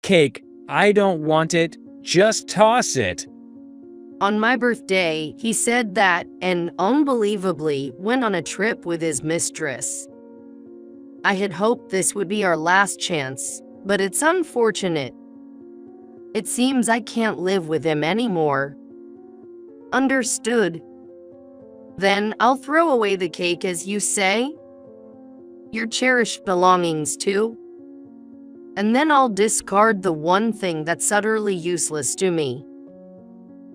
cake. I don't want it. Just toss it. On my birthday, he said that and, unbelievably, went on a trip with his mistress. I had hoped this would be our last chance, but it's unfortunate. It seems I can't live with him anymore. Understood. Then I'll throw away the cake, as you say? Your cherished belongings too? And then I'll discard the one thing that's utterly useless to me.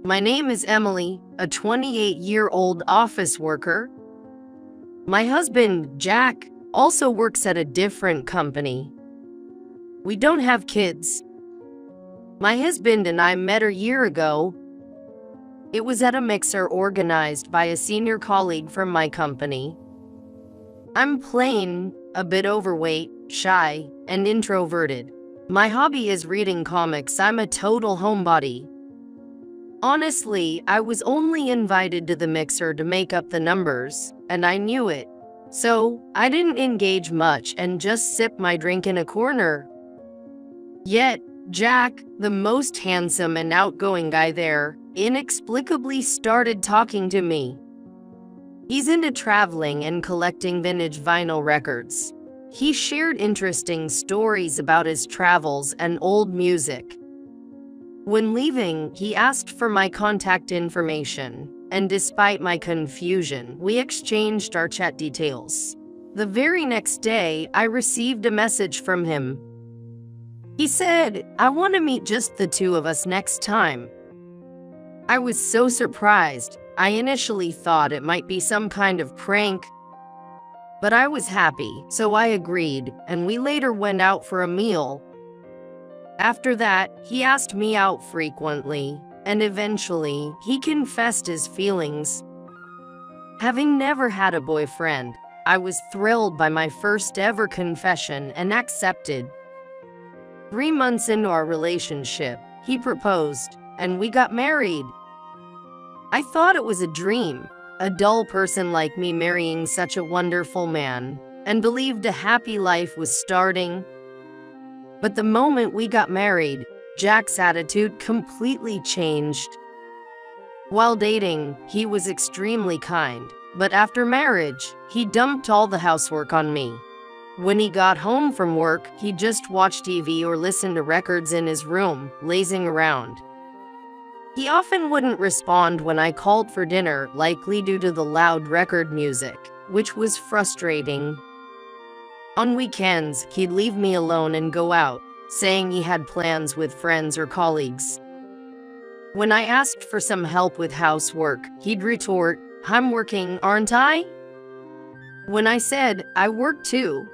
My name is Emily, a 28-year-old office worker. My husband, Jack, also works at a different company. We don't have kids. My husband and I met a year ago. It was at a mixer organized by a senior colleague from my company. I'm plain, a bit overweight, shy, and introverted. My hobby is reading comics. I'm a total homebody. Honestly, I was only invited to the mixer to make up the numbers, and I knew it. So, I didn't engage much and just sipped my drink in a corner. Yet, Jack, the most handsome and outgoing guy there, inexplicably started talking to me. He's into traveling and collecting vintage vinyl records. He shared interesting stories about his travels and old music. When leaving, he asked for my contact information, and despite my confusion, we exchanged our chat details. The very next day, I received a message from him. He said, "I want to meet just the two of us next time." I was so surprised. I initially thought it might be some kind of prank, but I was happy, so I agreed, and we later went out for a meal. After that, he asked me out frequently, and eventually, he confessed his feelings. Having never had a boyfriend, I was thrilled by my first ever confession and accepted. 3 months into our relationship, he proposed, and we got married. I thought it was a dream, a dull person like me marrying such a wonderful man, and believed a happy life was starting. But the moment we got married, Jack's attitude completely changed. While dating, he was extremely kind, but after marriage, he dumped all the housework on me. When he got home from work, he just watched TV or listened to records in his room, lazing around. He often wouldn't respond when I called for dinner, likely due to the loud record music, which was frustrating. On weekends, he'd leave me alone and go out, saying he had plans with friends or colleagues. When I asked for some help with housework, he'd retort, "I'm working, aren't I?" When I said, "I work too.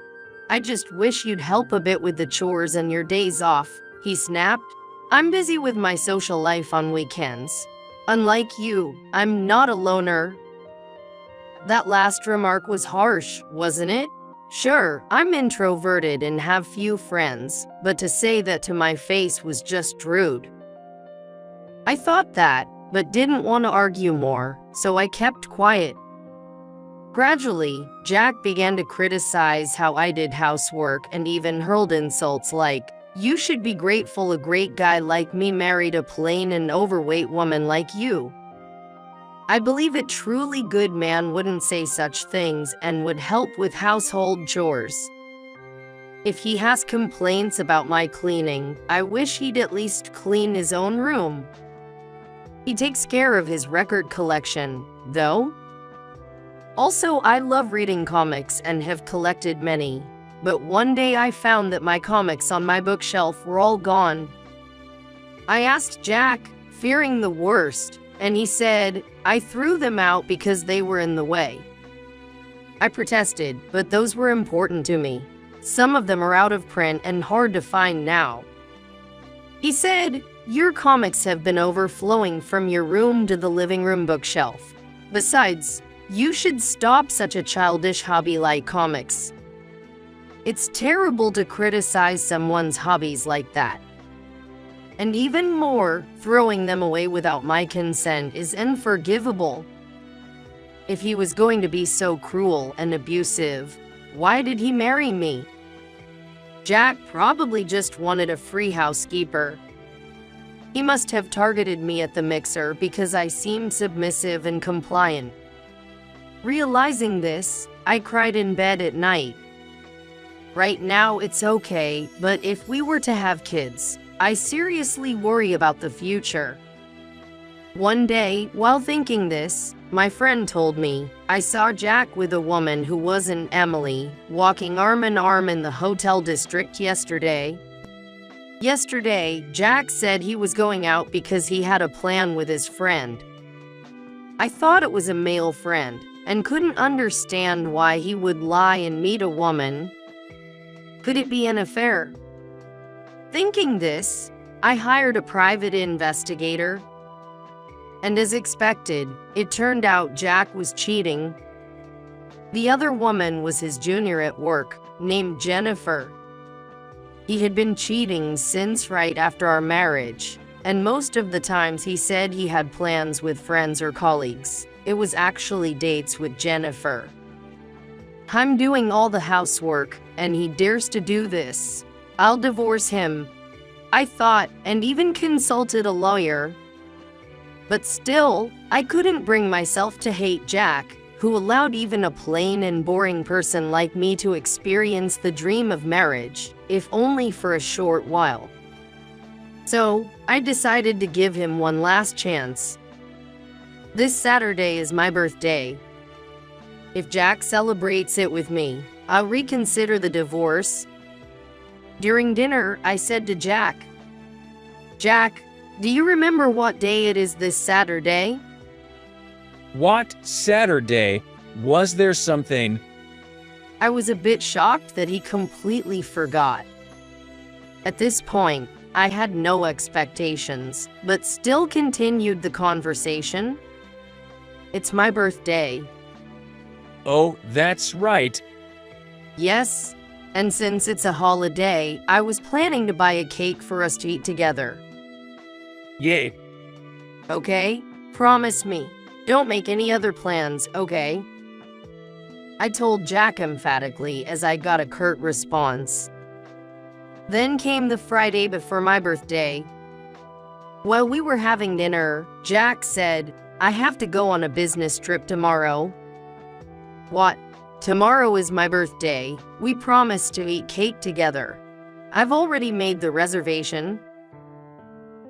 I just wish you'd help a bit with the chores and your days off," he snapped, "I'm busy with my social life on weekends. Unlike you, I'm not a loner." That last remark was harsh, wasn't it? Sure, I'm introverted and have few friends, but to say that to my face was just rude. I thought that, but didn't want to argue more, so I kept quiet. Gradually, Jack began to criticize how I did housework and even hurled insults like, "You should be grateful a great guy like me married a plain and overweight woman like you." I believe a truly good man wouldn't say such things and would help with household chores. If he has complaints about my cleaning, I wish he'd at least clean his own room. He takes care of his record collection, though. Also, I love reading comics and have collected many. But one day I found that my comics on my bookshelf were all gone. I asked Jack, fearing the worst, and he said, "I threw them out because they were in the way." I protested, but those were important to me. Some of them are out of print and hard to find now. He said, "Your comics have been overflowing from your room to the living room bookshelf. Besides, you should stop such a childish hobby like comics. It's terrible to criticize someone's hobbies like that. And even more, throwing them away without my consent is unforgivable. If he was going to be so cruel and abusive, why did he marry me?" Jack probably just wanted a free housekeeper. He must have targeted me at the mixer because I seemed submissive and compliant. Realizing this, I cried in bed at night. Right now it's okay, but if we were to have kids, I seriously worry about the future. One day, while thinking this, my friend told me, I saw Jack with a woman who wasn't Emily, walking arm in arm in the hotel district yesterday. Jack said he was going out because he had a plan with his friend. I thought it was a male friend, and couldn't understand why he would lie and meet a woman. Could it be an affair? Thinking this, I hired a private investigator. And as expected, it turned out Jack was cheating. The other woman was his junior at work, named Jennifer. He had been cheating since right after our marriage, and most of the times he said he had plans with friends or colleagues. It was actually dates with Jennifer. I'm doing all the housework, and he dares to do this. I'll divorce him, I thought, and even consulted a lawyer. But still, I couldn't bring myself to hate Jack, who allowed even a plain and boring person like me to experience the dream of marriage, if only for a short while. So, I decided to give him one last chance. This Saturday is my birthday. If Jack celebrates it with me, I'll reconsider the divorce. During dinner, I said to Jack, "Jack, do you remember what day it is this Saturday?" What Saturday? Was there something? I was a bit shocked that he completely forgot. At this point, I had no expectations, but still continued the conversation. "It's my birthday." Oh, that's right. "Yes, and since it's a holiday, I was planning to buy a cake for us to eat together." Yay. "Okay, promise me. Don't make any other plans, okay?" I told Jack emphatically as I got a curt response. Then came the Friday before my birthday. While we were having dinner, Jack said, "I have to go on a business trip tomorrow." "What? Tomorrow is my birthday. We promised to eat cake together. I've already made the reservation."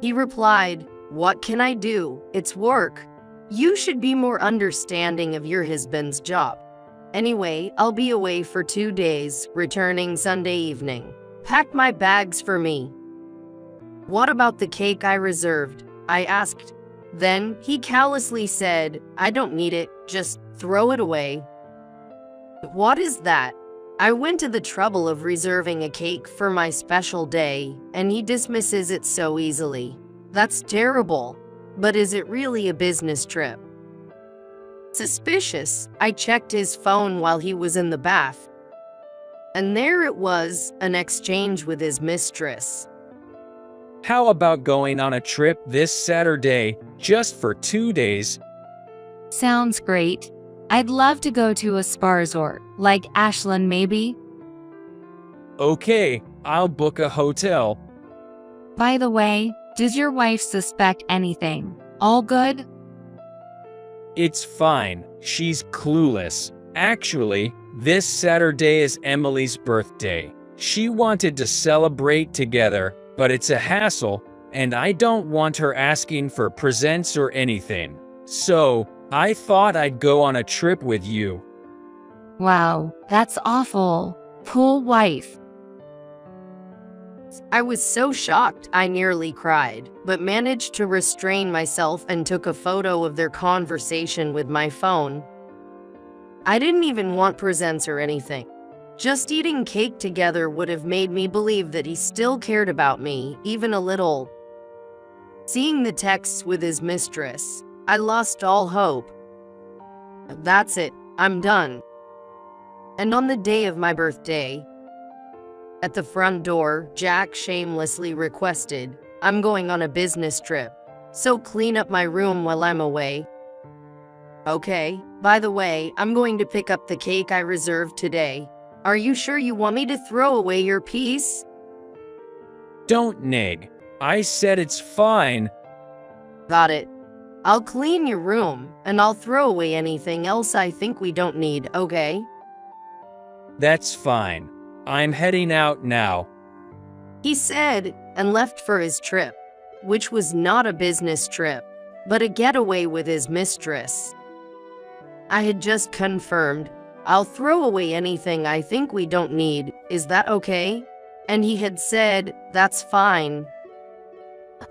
He replied, "What can I do? It's work. You should be more understanding of your husband's job. Anyway, I'll be away for 2 days, returning Sunday evening. Pack my bags for me." "What about the cake I reserved?" I asked. Then he callously said, "I don't need it, just throw it away." What is that? I went to the trouble of reserving a cake for my special day, and he dismisses it so easily. That's terrible. But is it really a business trip? Suspicious, I checked his phone while he was in the bath. And there it was, an exchange with his mistress. How about going on a trip this Saturday, just for 2 days? Sounds great. I'd love to go to a spa resort, like Ashland maybe. Okay, I'll book a hotel. By the way, does your wife suspect anything? All good? It's fine, she's clueless. Actually, this Saturday is Emily's birthday. She wanted to celebrate together, but it's a hassle, and I don't want her asking for presents or anything. So, I thought I'd go on a trip with you. Wow, that's awful. Poor wife. I was so shocked I nearly cried, but managed to restrain myself and took a photo of their conversation with my phone. I didn't even want presents or anything. Just eating cake together would have made me believe that he still cared about me, even a little. Seeing the texts with his mistress, I lost all hope. That's it, I'm done. And on the day of my birthday, at the front door, Jack shamelessly requested, "I'm going on a business trip, so clean up my room while I'm away." Okay, by the way, I'm going to pick up the cake I reserved today. Are you sure you want me to throw away your piece? Don't nig. I said it's fine. Got it. I'll clean your room, and I'll throw away anything else I think we don't need, okay? That's fine. I'm heading out now. He said, and left for his trip, which was not a business trip, but a getaway with his mistress. I had just confirmed, I'll throw away anything I think we don't need, is that okay? And he had said, that's fine.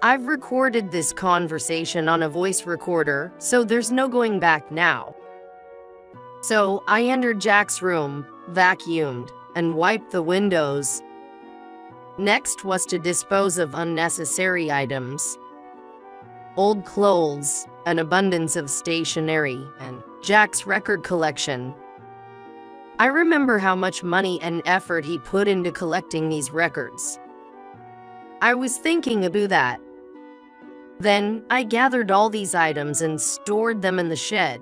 I've recorded this conversation on a voice recorder, so there's no going back now. So I entered Jack's room, vacuumed, and wiped the windows. Next was to dispose of unnecessary items. Old clothes, an abundance of stationery, and Jack's record collection. I remember how much money and effort he put into collecting these records. I was thinking about that. Then I gathered all these items and stored them in the shed.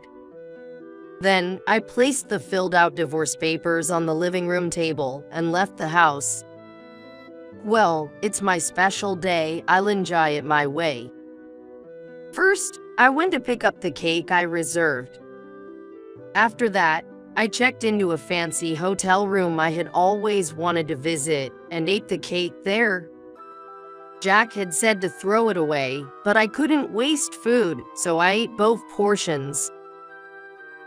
Then I placed the filled-out divorce papers on the living room table and left the house. Well, it's my special day, I'll enjoy it my way. First, I went to pick up the cake I reserved. After that, I checked into a fancy hotel room I had always wanted to visit and ate the cake there. Jack had said to throw it away, but I couldn't waste food, so I ate both portions.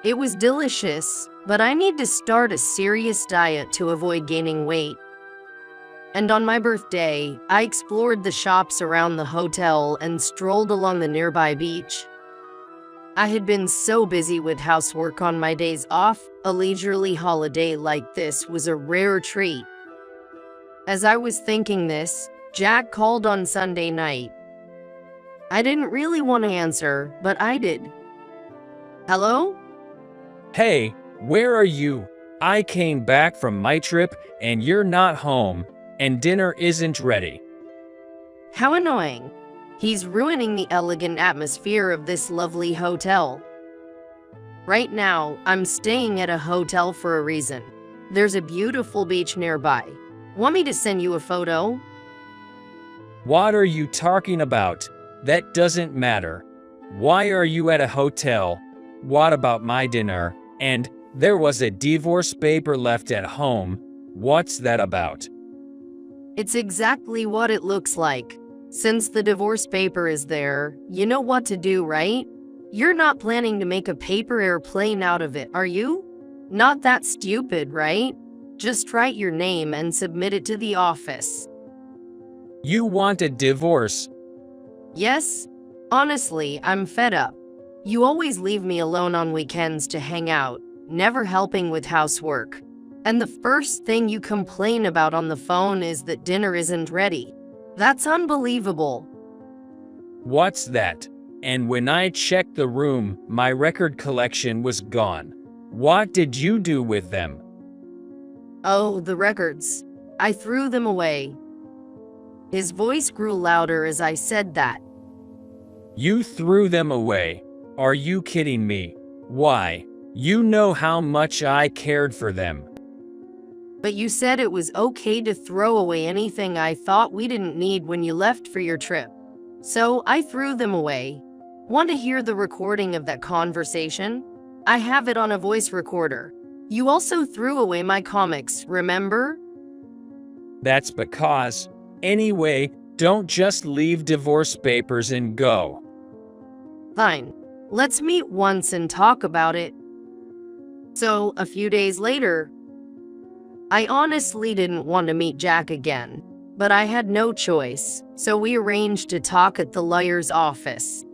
It was delicious, but I need to start a serious diet to avoid gaining weight. And on my birthday, I explored the shops around the hotel and strolled along the nearby beach. I had been so busy with housework on my days off, a leisurely holiday like this was a rare treat. As I was thinking this, Jack called on Sunday night. I didn't really want to answer, but I did. Hello? Hey, where are you? I came back from my trip and you're not home, and dinner isn't ready. How annoying. He's ruining the elegant atmosphere of this lovely hotel. Right now, I'm staying at a hotel for a reason. There's a beautiful beach nearby. Want me to send you a photo? What are you talking about? That doesn't matter. Why are you at a hotel? What about my dinner? And there was a divorce paper left at home. What's that about? It's exactly what it looks like. Since the divorce paper is there, you know what to do, right? You're not planning to make a paper airplane out of it, are you? Not that stupid, right? Just write your name and submit it to the office. You want a divorce? Yes? Honestly, I'm fed up. You always leave me alone on weekends to hang out, never helping with housework. And the first thing you complain about on the phone is that dinner isn't ready. That's unbelievable. What's that? And when I checked the room, my record collection was gone. What did you do with them? Oh, the records. I threw them away. His voice grew louder as I said that. You threw them away? Are you kidding me? Why? You know how much I cared for them. But you said it was okay to throw away anything I thought we didn't need when you left for your trip. So I threw them away. Want to hear the recording of that conversation? I have it on a voice recorder. You also threw away my comics, remember? That's because. Anyway, don't just leave divorce papers and go. Fine. Let's meet once and talk about it. So, a few days later, I honestly didn't want to meet Jack again, but I had no choice, so we arranged to talk at the lawyer's office.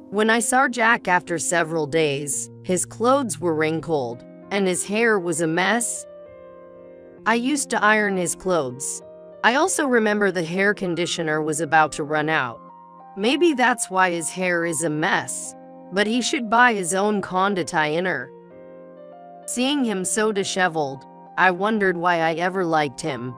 When I saw Jack after several days, his clothes were wrinkled, and his hair was a mess. I used to iron his clothes. I also remember the hair conditioner was about to run out. Maybe that's why his hair is a mess, but he should buy his own conditioner. Seeing him so disheveled, I wondered why I ever liked him.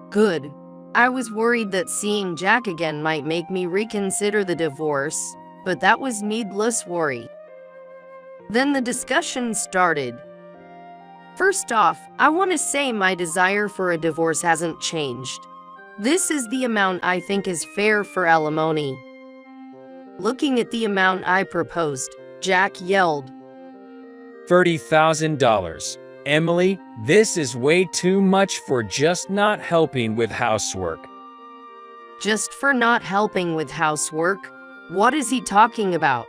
Good. I was worried that seeing Jack again might make me reconsider the divorce, but that was needless worry. Then the discussion started. First off, I want to say my desire for a divorce hasn't changed. This is the amount I think is fair for alimony. Looking at the amount I proposed, Jack yelled, $30,000. Emily, this is way too much for just not helping with housework. Just for not helping with housework? What is he talking about?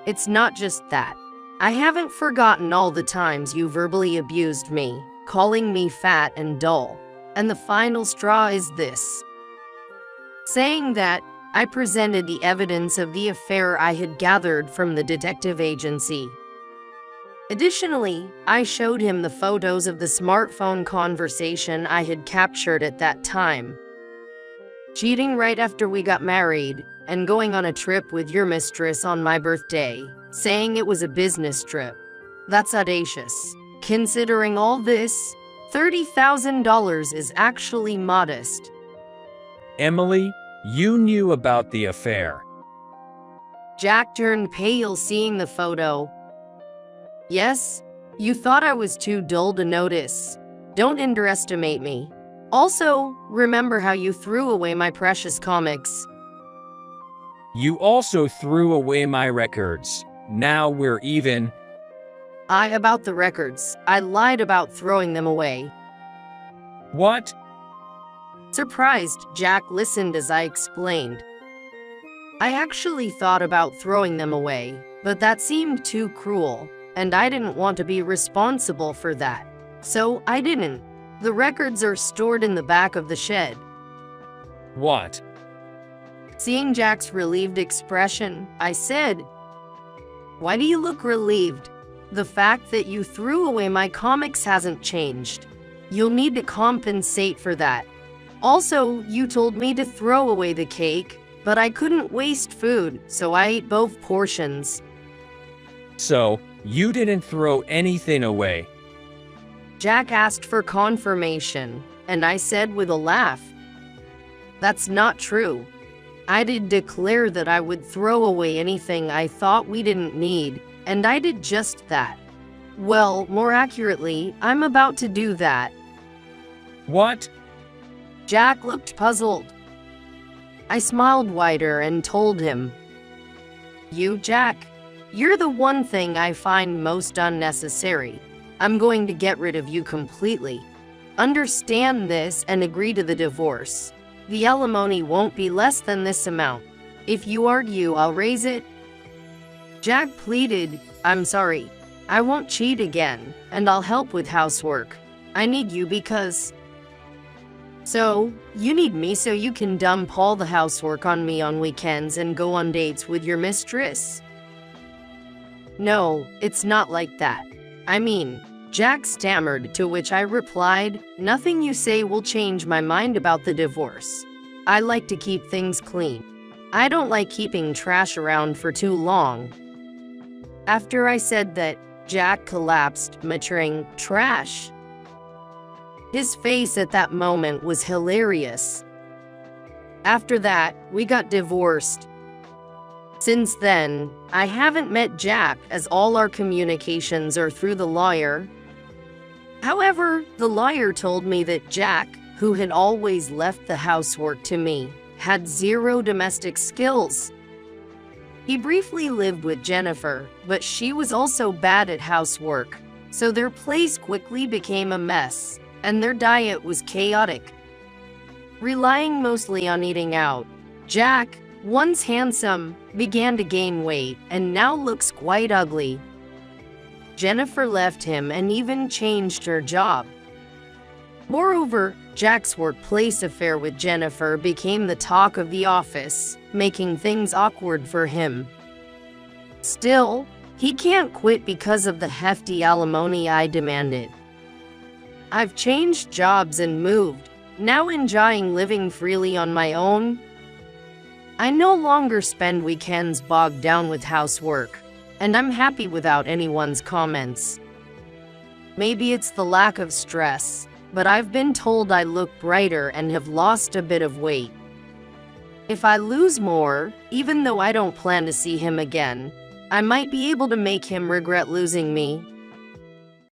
It's not just that. I haven't forgotten all the times you verbally abused me, calling me fat and dull. And the final straw is this. Saying that, I presented the evidence of the affair I had gathered from the detective agency. Additionally, I showed him the photos of the smartphone conversation I had captured at that time. Cheating right after we got married, and going on a trip with your mistress on my birthday, saying it was a business trip. That's audacious. Considering all this, $30,000 is actually modest. Emily, you knew about the affair. Jack turned pale seeing the photo. Yes, you thought I was too dull to notice. Don't underestimate me. Also, remember how you threw away my precious comics. You also threw away my records. Now we're even. About the records. I lied about throwing them away. What? Surprised, Jack listened as I explained. I actually thought about throwing them away, but that seemed too cruel, and I didn't want to be responsible for that. So I didn't. The records are stored in the back of the shed. What? Seeing Jack's relieved expression, I said, "Why do you look relieved? The fact that you threw away my comics hasn't changed. You'll need to compensate for that. Also, you told me to throw away the cake, but I couldn't waste food, so I ate both portions." So, you didn't throw anything away? Jack asked for confirmation, and I said with a laugh, "That's not true. I did declare that I would throw away anything I thought we didn't need, and I did just that. Well, more accurately, I'm about to do that." What? Jack looked puzzled. I smiled wider and told him, "You, Jack, you're the one thing I find most unnecessary. I'm going to get rid of you completely. Understand this and agree to the divorce. The alimony won't be less than this amount. If you argue, I'll raise it." Jack pleaded, "I'm sorry. I won't cheat again, and I'll help with housework. I need you because..." "So, you need me so you can dump all the housework on me on weekends and go on dates with your mistress?" "No, it's not like that. I mean," Jack stammered, to which I replied, "Nothing you say will change my mind about the divorce. I like to keep things clean. I don't like keeping trash around for too long." After I said that, Jack collapsed, muttering, "Trash." His face at that moment was hilarious. After that, we got divorced. Since then, I haven't met Jack as all our communications are through the lawyer. However, the lawyer told me that Jack, who had always left the housework to me, had zero domestic skills. He briefly lived with Jennifer, but she was also bad at housework, so their place quickly became a mess, and their diet was chaotic. Relying mostly on eating out, Jack, once handsome, began to gain weight and now looks quite ugly. Jennifer left him and even changed her job. Moreover, Jack's workplace affair with Jennifer became the talk of the office, making things awkward for him. Still, he can't quit because of the hefty alimony I demanded. I've changed jobs and moved, now enjoying living freely on my own. I no longer spend weekends bogged down with housework, and I'm happy without anyone's comments. Maybe it's the lack of stress, but I've been told I look brighter and have lost a bit of weight. If I lose more, even though I don't plan to see him again, I might be able to make him regret losing me.